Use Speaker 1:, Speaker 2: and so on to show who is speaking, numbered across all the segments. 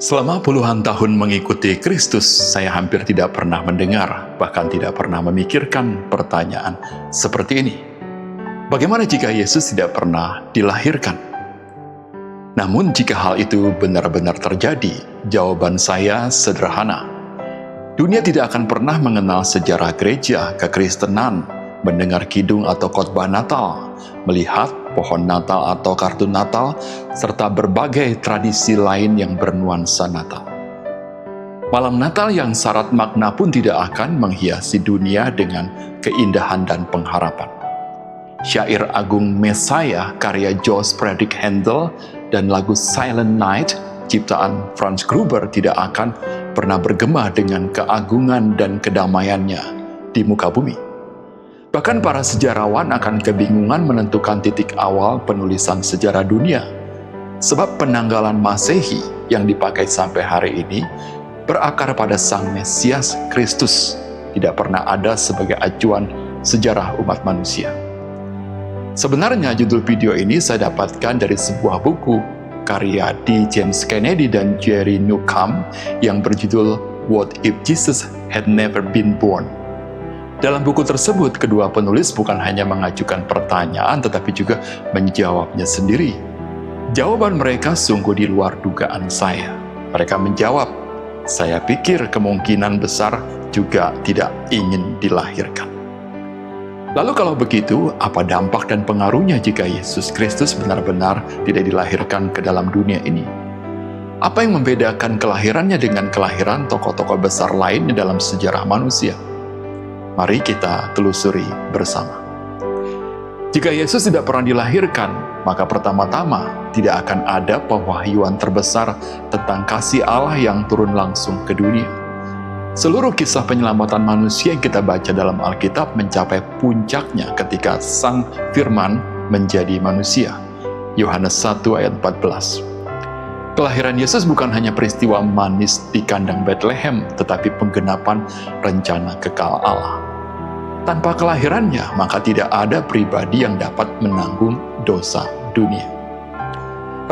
Speaker 1: Selama puluhan tahun mengikuti Kristus, saya hampir tidak pernah mendengar, bahkan tidak pernah memikirkan pertanyaan seperti ini. Bagaimana jika Yesus tidak pernah dilahirkan? Namun jika hal itu benar-benar terjadi, jawaban saya sederhana. Dunia tidak akan pernah mengenal sejarah gereja, kekristenan, mendengar kidung atau khotbah Natal, melihat pohon Natal atau kartu Natal, serta berbagai tradisi lain yang bernuansa Natal. Malam Natal yang syarat makna pun tidak akan menghiasi dunia dengan keindahan dan pengharapan. Syair agung Messiah karya Johannes Friedrich Handel dan lagu Silent Night ciptaan Franz Gruber tidak akan pernah bergema dengan keagungan dan kedamaiannya di muka bumi. Bahkan para sejarawan akan kebingungan menentukan titik awal penulisan sejarah dunia. Sebab penanggalan Masehi yang dipakai sampai hari ini berakar pada Sang Mesias Kristus, tidak pernah ada sebagai acuan sejarah umat manusia. Sebenarnya judul video ini saya dapatkan dari sebuah buku karya D. James Kennedy dan Jerry Newcomb yang berjudul What If Jesus Had Never Been Born? Dalam buku tersebut, kedua penulis bukan hanya mengajukan pertanyaan, tetapi juga menjawabnya sendiri. Jawaban mereka sungguh di luar dugaan saya. Mereka menjawab, saya pikir kemungkinan besar juga tidak ingin dilahirkan. Lalu kalau begitu, apa dampak dan pengaruhnya jika Yesus Kristus benar-benar tidak dilahirkan ke dalam dunia ini? Apa yang membedakan kelahirannya dengan kelahiran tokoh-tokoh besar lainnya dalam sejarah manusia? Mari kita telusuri bersama. Jika Yesus tidak pernah dilahirkan, maka pertama-tama tidak akan ada pewahyuan terbesar tentang kasih Allah yang turun langsung ke dunia. Seluruh kisah penyelamatan manusia yang kita baca dalam Alkitab mencapai puncaknya ketika Sang Firman menjadi manusia. Yohanes 1 ayat 14. Kelahiran Yesus bukan hanya peristiwa manis di kandang Bethlehem, tetapi penggenapan rencana kekal Allah. Tanpa kelahirannya, maka tidak ada pribadi yang dapat menanggung dosa dunia.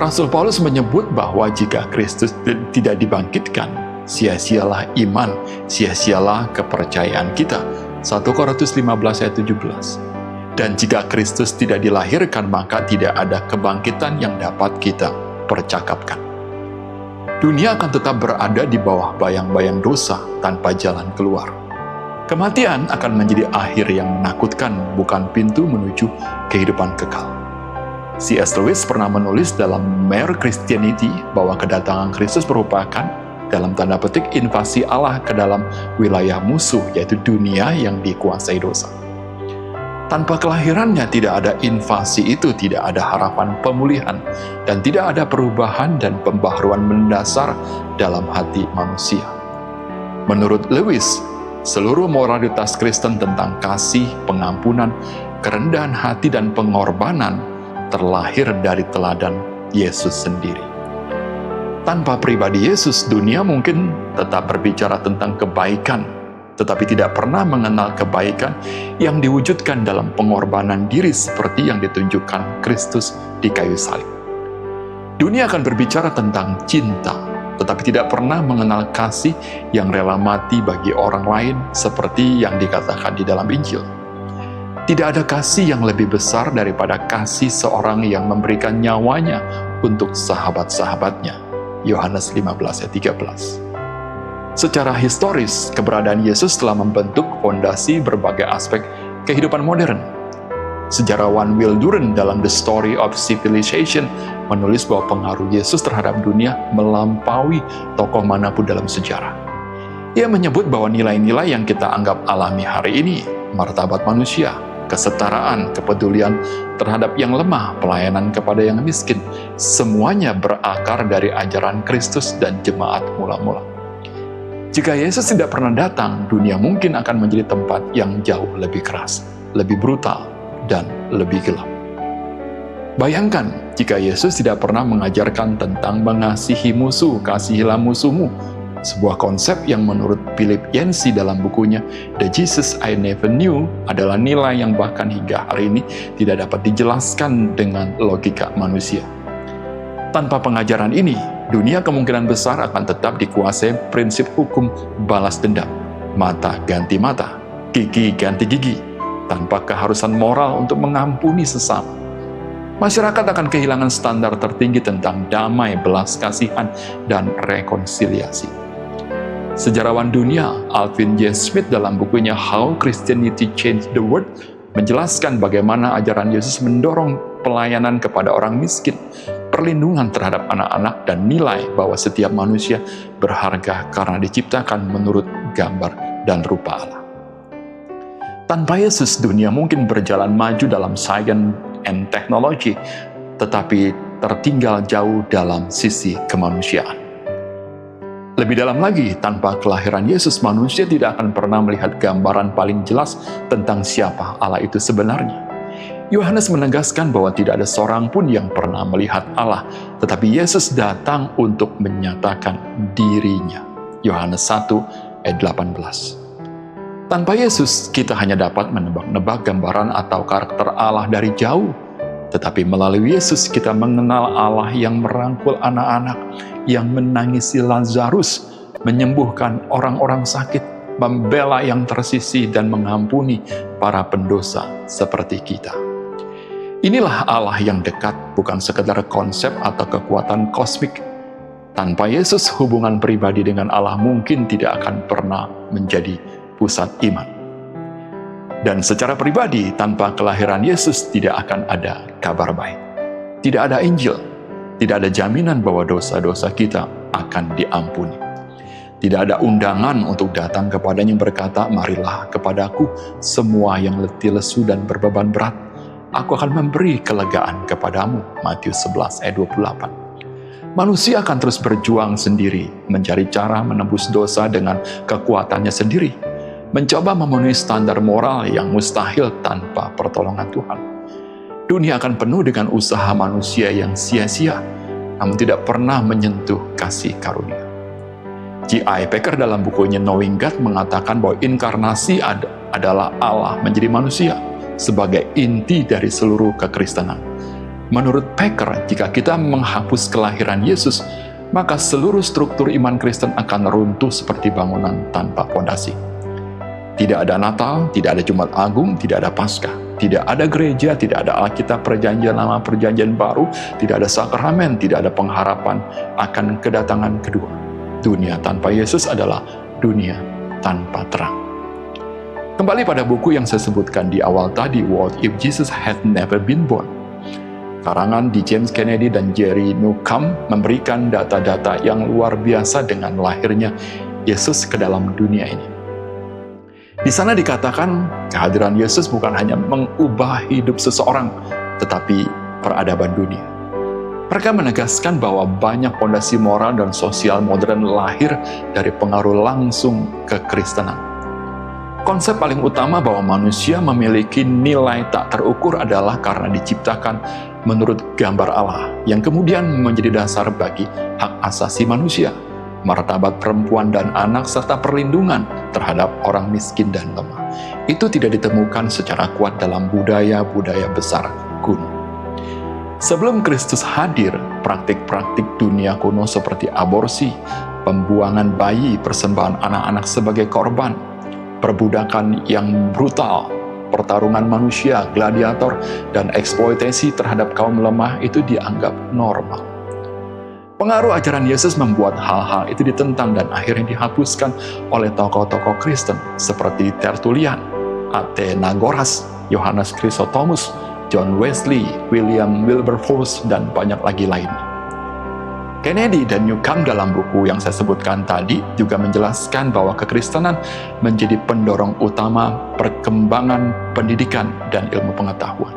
Speaker 1: Rasul Paulus menyebut bahwa jika Kristus tidak dibangkitkan, sia-sialah iman, sia-sialah kepercayaan kita. 1 Korintus 15 ayat 17. Dan jika Kristus tidak dilahirkan, maka tidak ada kebangkitan yang dapat kita percakapkan. Dunia akan tetap berada di bawah bayang-bayang dosa tanpa jalan keluar. Kematian akan menjadi akhir yang menakutkan, bukan pintu menuju kehidupan kekal. C.S. Lewis pernah menulis dalam Mere Christianity bahwa kedatangan Kristus merupakan dalam tanda petik invasi Allah ke dalam wilayah musuh, yaitu dunia yang dikuasai dosa. Tanpa kelahirannya tidak ada invasi itu, tidak ada harapan pemulihan, dan tidak ada perubahan dan pembaharuan mendasar dalam hati manusia. Menurut Lewis, seluruh moralitas Kristen tentang kasih, pengampunan, kerendahan hati, dan pengorbanan terlahir dari teladan Yesus sendiri. Tanpa pribadi Yesus, dunia mungkin tetap berbicara tentang kebaikan, tetapi tidak pernah mengenal kebaikan yang diwujudkan dalam pengorbanan diri seperti yang ditunjukkan Kristus di kayu salib. Dunia akan berbicara tentang cinta, tetapi tidak pernah mengenal kasih yang rela mati bagi orang lain seperti yang dikatakan di dalam Injil. Tidak ada kasih yang lebih besar daripada kasih seorang yang memberikan nyawanya untuk sahabat-sahabatnya. Yohanes 15 ayat 13. Secara historis, keberadaan Yesus telah membentuk fondasi berbagai aspek kehidupan modern. Sejarawan Will Durant dalam The Story of Civilization menulis bahwa pengaruh Yesus terhadap dunia melampaui tokoh manapun dalam sejarah. Ia menyebut bahwa nilai-nilai yang kita anggap alami hari ini, martabat manusia, kesetaraan, kepedulian terhadap yang lemah, pelayanan kepada yang miskin, semuanya berakar dari ajaran Kristus dan jemaat mula-mula. Jika Yesus tidak pernah datang, dunia mungkin akan menjadi tempat yang jauh lebih keras, lebih brutal, dan lebih gelap. Bayangkan jika Yesus tidak pernah mengajarkan tentang mengasihi musuh, kasihilah musuhmu, sebuah konsep yang menurut Philip Yancey dalam bukunya The Jesus I Never Knew adalah nilai yang bahkan hingga hari ini tidak dapat dijelaskan dengan logika manusia. Tanpa pengajaran ini, dunia kemungkinan besar akan tetap dikuasai prinsip hukum balas dendam, mata ganti mata, gigi ganti gigi, tanpa keharusan moral untuk mengampuni sesama. Masyarakat akan kehilangan standar tertinggi tentang damai, belas kasihan, dan rekonsiliasi. Sejarawan dunia Alvin J. Smith dalam bukunya How Christianity Changed the World menjelaskan bagaimana ajaran Yesus mendorong pelayanan kepada orang miskin, perlindungan terhadap anak-anak, dan nilai bahwa setiap manusia berharga karena diciptakan menurut gambar dan rupa Allah. Tanpa Yesus, dunia mungkin berjalan maju dalam science and technology, tetapi tertinggal jauh dalam sisi kemanusiaan. Lebih dalam lagi, tanpa kelahiran Yesus, manusia tidak akan pernah melihat gambaran paling jelas tentang siapa Allah itu sebenarnya. Yohanes menegaskan bahwa tidak ada seorang pun yang pernah melihat Allah, tetapi Yesus datang untuk menyatakan dirinya. Yohanes 1 ayat 18. Tanpa Yesus, kita hanya dapat menebak-nebak gambaran atau karakter Allah dari jauh. Tetapi melalui Yesus, kita mengenal Allah yang merangkul anak-anak, yang menangisi Lazarus, menyembuhkan orang-orang sakit, membela yang tersisih, dan mengampuni para pendosa seperti kita. Inilah Allah yang dekat, bukan sekedar konsep atau kekuatan kosmik. Tanpa Yesus, hubungan pribadi dengan Allah mungkin tidak akan pernah menjadi pusat iman. Dan secara pribadi, tanpa kelahiran Yesus tidak akan ada kabar baik. Tidak ada Injil, tidak ada jaminan bahwa dosa-dosa kita akan diampuni. Tidak ada undangan untuk datang kepadanya yang berkata, "Marilah kepadaku semua yang letih lesu dan berbeban berat, aku akan memberi kelegaan kepadamu." Matius 11 ayat 28. Manusia akan terus berjuang sendiri, mencari cara menembus dosa dengan kekuatannya sendiri, mencoba memenuhi standar moral yang mustahil tanpa pertolongan Tuhan. Dunia akan penuh dengan usaha manusia yang sia-sia, namun tidak pernah menyentuh kasih karunia. J.I. Packer dalam bukunya Knowing God mengatakan bahwa inkarnasi adalah Allah menjadi manusia sebagai inti dari seluruh kekristenan. Menurut Packer, jika kita menghapus kelahiran Yesus, maka seluruh struktur iman Kristen akan runtuh seperti bangunan tanpa fondasi. Tidak ada Natal, tidak ada Jumat Agung, tidak ada Paskah, tidak ada gereja, tidak ada Alkitab Perjanjian Lama, Perjanjian Baru, tidak ada sakramen, tidak ada pengharapan akan kedatangan kedua. Dunia tanpa Yesus adalah dunia tanpa terang. Kembali pada buku yang saya sebutkan di awal tadi, What If Jesus Had Never Been Born? Karangan di James Kennedy dan Jerry Newcomb memberikan data-data yang luar biasa dengan lahirnya Yesus ke dalam dunia ini. Di sana dikatakan kehadiran Yesus bukan hanya mengubah hidup seseorang, tetapi peradaban dunia. Mereka menegaskan bahwa banyak fondasi moral dan sosial modern lahir dari pengaruh langsung kekristenan. Konsep paling utama bahwa manusia memiliki nilai tak terukur adalah karena diciptakan menurut gambar Allah, yang kemudian menjadi dasar bagi hak asasi manusia, martabat perempuan dan anak, serta perlindungan terhadap orang miskin dan lemah. Itu tidak ditemukan secara kuat dalam budaya-budaya besar kuno. Sebelum Kristus hadir, praktik-praktik dunia kuno seperti aborsi, pembuangan bayi, persembahan anak-anak sebagai korban, perbudakan yang brutal, pertarungan manusia, gladiator, dan eksploitasi terhadap kaum lemah itu dianggap normal. Pengaruh ajaran Yesus membuat hal-hal itu ditentang dan akhirnya dihapuskan oleh tokoh-tokoh Kristen seperti Tertullian, Athenagoras, Yohanes Chrysostomus, John Wesley, William Wilberforce, dan banyak lagi lainnya. Kennedy dan Newcomb dalam buku yang saya sebutkan tadi juga menjelaskan bahwa kekristenan menjadi pendorong utama perkembangan pendidikan dan ilmu pengetahuan.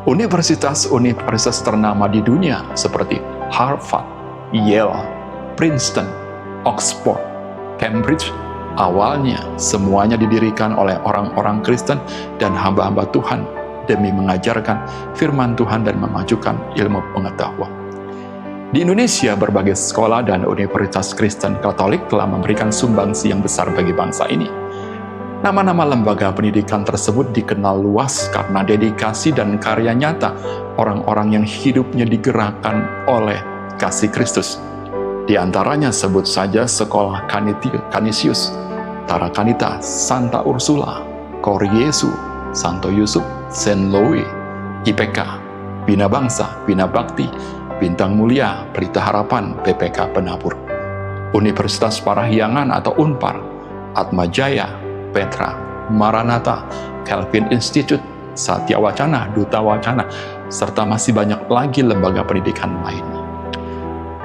Speaker 1: Universitas-universitas ternama di dunia seperti Harvard, Yale, Princeton, Oxford, Cambridge, awalnya semuanya didirikan oleh orang-orang Kristen dan hamba-hamba Tuhan demi mengajarkan firman Tuhan dan memajukan ilmu pengetahuan. Di Indonesia, berbagai sekolah dan universitas Kristen Katolik telah memberikan sumbangsi yang besar bagi bangsa ini. Nama-nama lembaga pendidikan tersebut dikenal luas karena dedikasi dan karya nyata orang-orang yang hidupnya digerakkan oleh kasih Kristus. Di antaranya sebut saja Sekolah Canisius, Tarakanita, Santa Ursula, Cor Jesu, Santo Yusuf, Saint Louis, IPK, Bina Bangsa, Bina Bakti, Bintang Mulia, Pelita Harapan, PPK Penabur, Universitas Parahyangan atau Unpar, Atmajaya, Petra, Maranatha, Calvin Institute, Satya Wacana, Duta Wacana, serta masih banyak lagi lembaga pendidikan lainnya.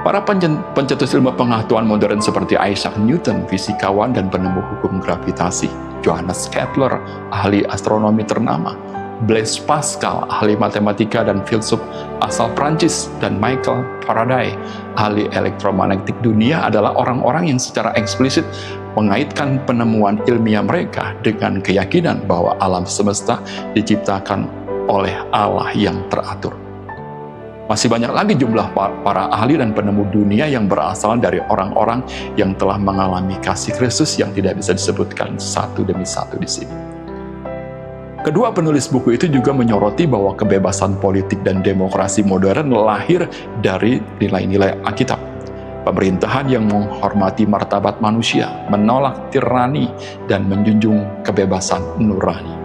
Speaker 1: Para pencetus ilmu pengetahuan modern seperti Isaac Newton, fisikawan dan penemu hukum gravitasi, Johannes Kepler, ahli astronomi ternama, Blaise Pascal, ahli matematika dan filsuf asal Prancis, dan Michael Faraday, ahli elektromagnetik dunia adalah orang-orang yang secara eksplisit mengaitkan penemuan ilmiah mereka dengan keyakinan bahwa alam semesta diciptakan oleh Allah yang teratur. Masih banyak lagi jumlah para ahli dan penemu dunia yang berasal dari orang-orang yang telah mengalami kasih Kristus yang tidak bisa disebutkan satu demi satu di sini. Kedua penulis buku itu juga menyoroti bahwa kebebasan politik dan demokrasi modern lahir dari nilai-nilai Alkitab. Pemerintahan yang menghormati martabat manusia, menolak tirani, dan menjunjung kebebasan nurani.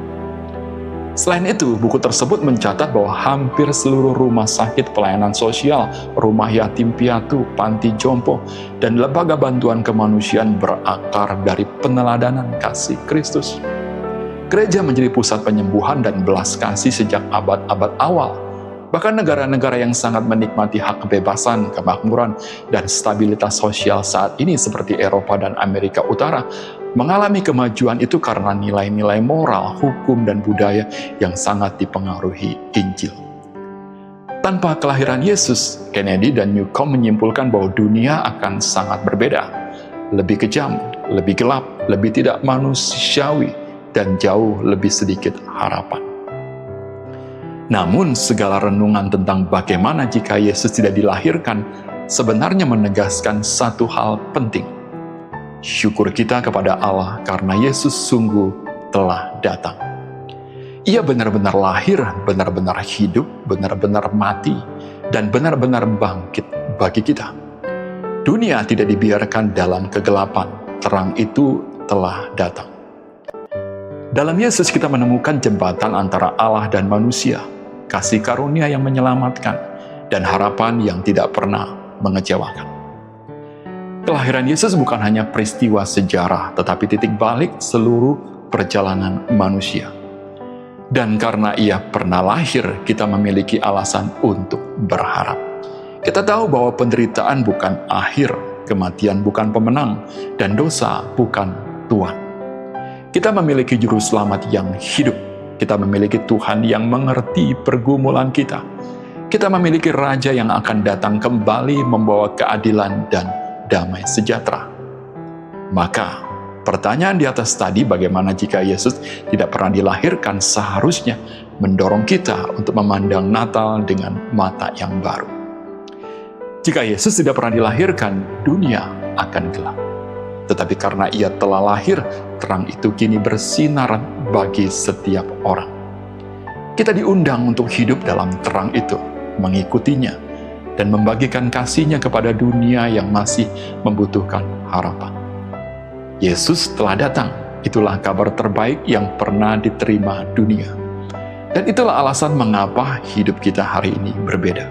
Speaker 1: Selain itu, buku tersebut mencatat bahwa hampir seluruh rumah sakit pelayanan sosial, rumah yatim piatu, panti jompo, dan lembaga bantuan kemanusiaan berakar dari peneladanan kasih Kristus. Gereja menjadi pusat penyembuhan dan belas kasih sejak abad-abad awal. Bahkan negara-negara yang sangat menikmati hak kebebasan, kemakmuran, dan stabilitas sosial saat ini seperti Eropa dan Amerika Utara mengalami kemajuan itu karena nilai-nilai moral, hukum, dan budaya yang sangat dipengaruhi Injil. Tanpa kelahiran Yesus, Kennedy dan Newcomb menyimpulkan bahwa dunia akan sangat berbeda, lebih kejam, lebih gelap, lebih tidak manusiawi, dan jauh lebih sedikit harapan. Namun, segala renungan tentang bagaimana jika Yesus tidak dilahirkan sebenarnya menegaskan satu hal penting. Syukur kita kepada Allah karena Yesus sungguh telah datang. Ia benar-benar lahir, benar-benar hidup, benar-benar mati, dan benar-benar bangkit bagi kita. Dunia tidak dibiarkan dalam kegelapan, terang itu telah datang. Dalam Yesus kita menemukan jembatan antara Allah dan manusia, kasih karunia yang menyelamatkan, dan harapan yang tidak pernah mengecewakan. Kelahiran Yesus bukan hanya peristiwa sejarah, tetapi titik balik seluruh perjalanan manusia. Dan karena ia pernah lahir, kita memiliki alasan untuk berharap. Kita tahu bahwa penderitaan bukan akhir, kematian bukan pemenang, dan dosa bukan Tuhan. Kita memiliki juru selamat yang hidup. Kita memiliki Tuhan yang mengerti pergumulan kita. Kita memiliki Raja yang akan datang kembali membawa keadilan dan damai sejahtera. Maka, pertanyaan di atas tadi bagaimana jika Yesus tidak pernah dilahirkan seharusnya mendorong kita untuk memandang Natal dengan mata yang baru. Jika Yesus tidak pernah dilahirkan, dunia akan gelap. Tetapi karena ia telah lahir, terang itu kini bersinar bagi setiap orang. Kita diundang untuk hidup dalam terang itu, mengikutinya, dan membagikan kasih-Nya kepada dunia yang masih membutuhkan harapan. Yesus telah datang, itulah kabar terbaik yang pernah diterima dunia. Dan itulah alasan mengapa hidup kita hari ini berbeda.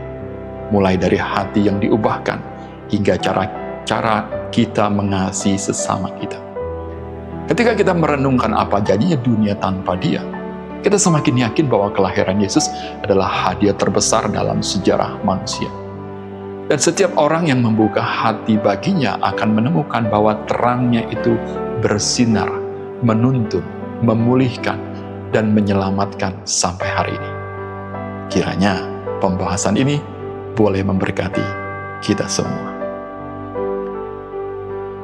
Speaker 1: Mulai dari hati yang diubahkan, hingga cara kita mengasihi sesama kita. Ketika kita merenungkan apa jadinya dunia tanpa Dia, kita semakin yakin bahwa kelahiran Yesus adalah hadiah terbesar dalam sejarah manusia. Dan setiap orang yang membuka hati baginya akan menemukan bahwa terangnya itu bersinar, menuntun, memulihkan, dan menyelamatkan sampai hari ini. Kiranya pembahasan ini boleh memberkati kita semua.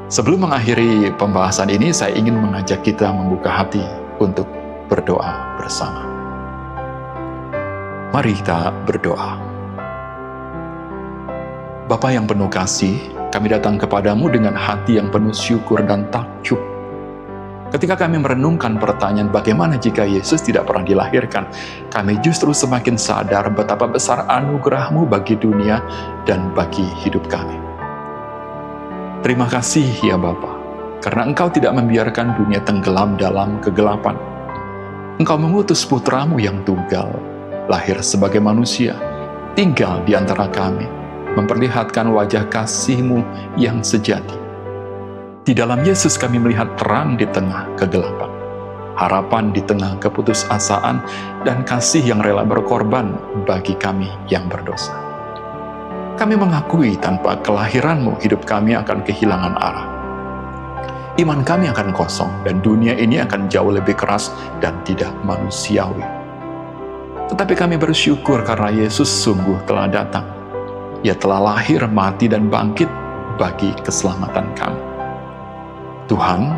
Speaker 1: Sebelum mengakhiri pembahasan ini, saya ingin mengajak kita membuka hati untuk berdoa bersama. Mari kita berdoa. Bapa yang penuh kasih, kami datang kepadamu dengan hati yang penuh syukur dan takjub. Ketika kami merenungkan pertanyaan bagaimana jika Yesus tidak pernah dilahirkan, kami justru semakin sadar betapa besar anugerah-Mu bagi dunia dan bagi hidup kami. Terima kasih ya Bapa, karena Engkau tidak membiarkan dunia tenggelam dalam kegelapan. Engkau mengutus Putra-Mu yang tunggal, lahir sebagai manusia, tinggal di antara kami, memperlihatkan wajah kasih-Mu yang sejati. Di dalam Yesus kami melihat terang di tengah kegelapan, harapan di tengah keputusasaan, dan kasih yang rela berkorban bagi kami yang berdosa. Kami mengakui tanpa kelahiran-Mu hidup kami akan kehilangan arah. Iman kami akan kosong dan dunia ini akan jauh lebih keras dan tidak manusiawi. Tetapi kami bersyukur karena Yesus sungguh telah datang. Ia telah lahir, mati, dan bangkit bagi keselamatan kami. Tuhan,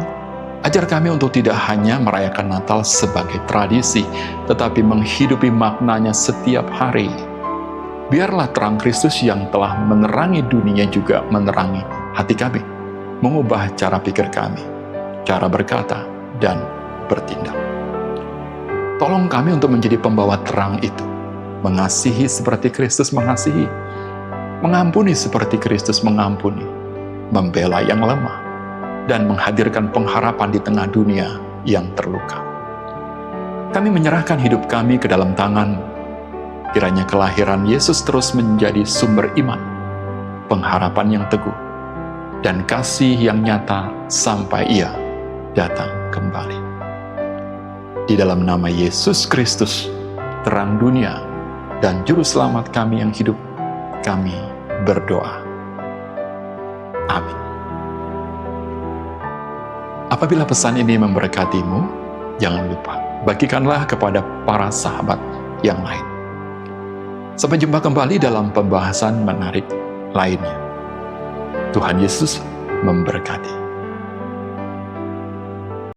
Speaker 1: ajar kami untuk tidak hanya merayakan Natal sebagai tradisi, tetapi menghidupi maknanya setiap hari. Biarlah terang Kristus yang telah menerangi dunia juga menerangi hati kami, mengubah cara pikir kami, cara berkata, dan bertindak. Tolong kami untuk menjadi pembawa terang itu, mengasihi seperti Kristus mengasihi, mengampuni seperti Kristus mengampuni, membela yang lemah, dan menghadirkan pengharapan di tengah dunia yang terluka. Kami menyerahkan hidup kami ke dalam tangan-Mu. Kiranya kelahiran Yesus terus menjadi sumber iman, pengharapan yang teguh, dan kasih yang nyata sampai Ia datang kembali. Di dalam nama Yesus Kristus, terang dunia dan Juru Selamat kami yang hidup, kami berdoa. Amin. Apabila pesan ini memberkatimu, jangan lupa bagikanlah kepada para sahabat yang lain. Sampai jumpa kembali dalam pembahasan menarik lainnya. Tuhan Yesus memberkati.